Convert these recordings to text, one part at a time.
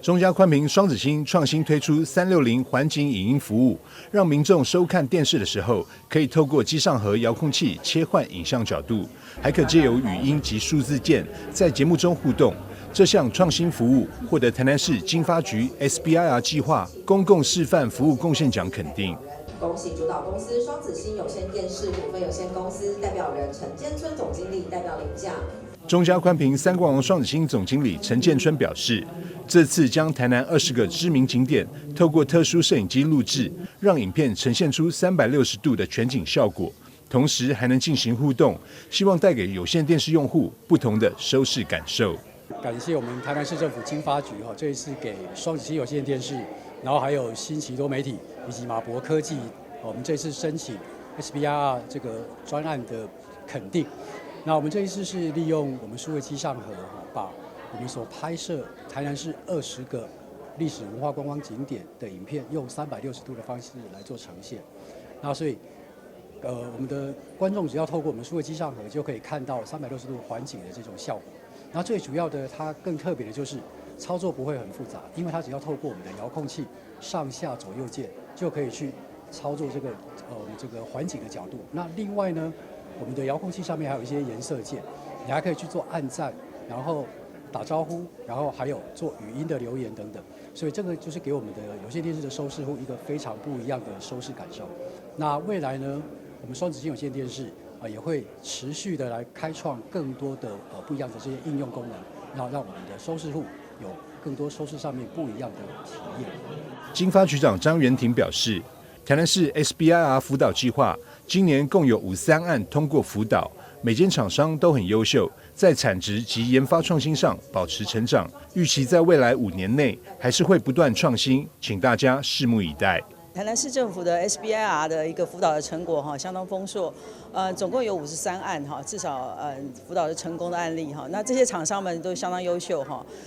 中嘉寬頻雙子星創新推出360環景影音服務，讓民眾收看電視的時候，可以透過機上盒遙控器切換影像角度，還可藉由語音及數字鍵在節目中互動。這項創新服務獲得台南市經發局 SBIR 計劃公共示範服務貢獻獎肯定。恭喜主導公司雙子星有線電視股份有限公司代表人陳建春總經理代表領獎。中嘉寬頻三冠王雙子星總經理陳建春表示，這次將台南20個知名景點透過特殊攝影機錄製，讓影片呈現出360度的全景效果，同時還能進行互動，希望帶給有線電視用戶不同的收視感受。感謝我們台南市政府經發局這一次給雙子星有線電視，然後還有新奇多媒體以及馬博科技，我們這次申請 SBIR 這個專案的肯定。那我們這一次是利用我們數位機上盒，把我們所拍攝台南市20個歷史文化觀光景點的影片，用360度的方式來做呈現。那所以，我们的觀眾只要透過我們數位機上盒，就可以看到360度環景的這種效果。然後最主要的，它更特別的就是操作不會很複雜，因為它只要透過我們的遙控器上下左右鍵，就可以去操作這個環景的角度。那另外呢，我們的遙控器上面還有一些顏色鍵，你還可以去做按讚，然後打招呼，然後還有做語音的留言等等。所以這個就是給我們的有線電視的收視戶一個非常不一樣的收視感受。那未來呢，我們雙子星有線電視也會持續的來開創更多的不一樣的這些應用功能，然後讓我們的收視戶有更多收視上面不一樣的體驗。經發局長張元廷表示，台南市 SBIR 輔導計劃今年共有53案通過輔導，每間廠商都很優秀，在產值及研發創新上保持成長，預期在未來5年內還是會不斷創新，請大家拭目以待。台南市政府的 SBIR 的一個輔導的成果相當豐碩，總共有53案至少輔導的成功的案例那這些廠商們都相當優秀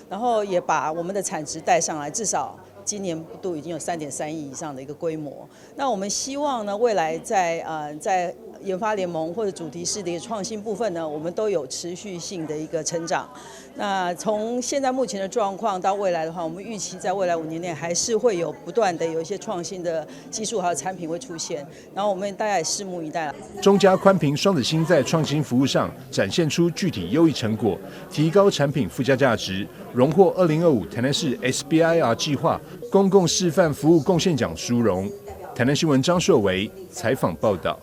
然後也把我們的產值帶上來，至少今年度已經有3.3億以上的一個規模。那我們希望呢，未來在研發聯盟或者主題式的一個創新部分呢，我們都有持續性的一個成長。那從現在目前的狀況到未來的話，我們預期在未來5年內還是會有不斷的有一些創新的技術還有產品會出現，然後我們大家也拭目以待。中嘉寬頻雙子星在創新服務上展現出具體優異成果，提高產品附加價值，榮獲2025台南市 SBIR 計劃公共示範服務貢獻獎殊榮。台南新聞張碩維採訪報道。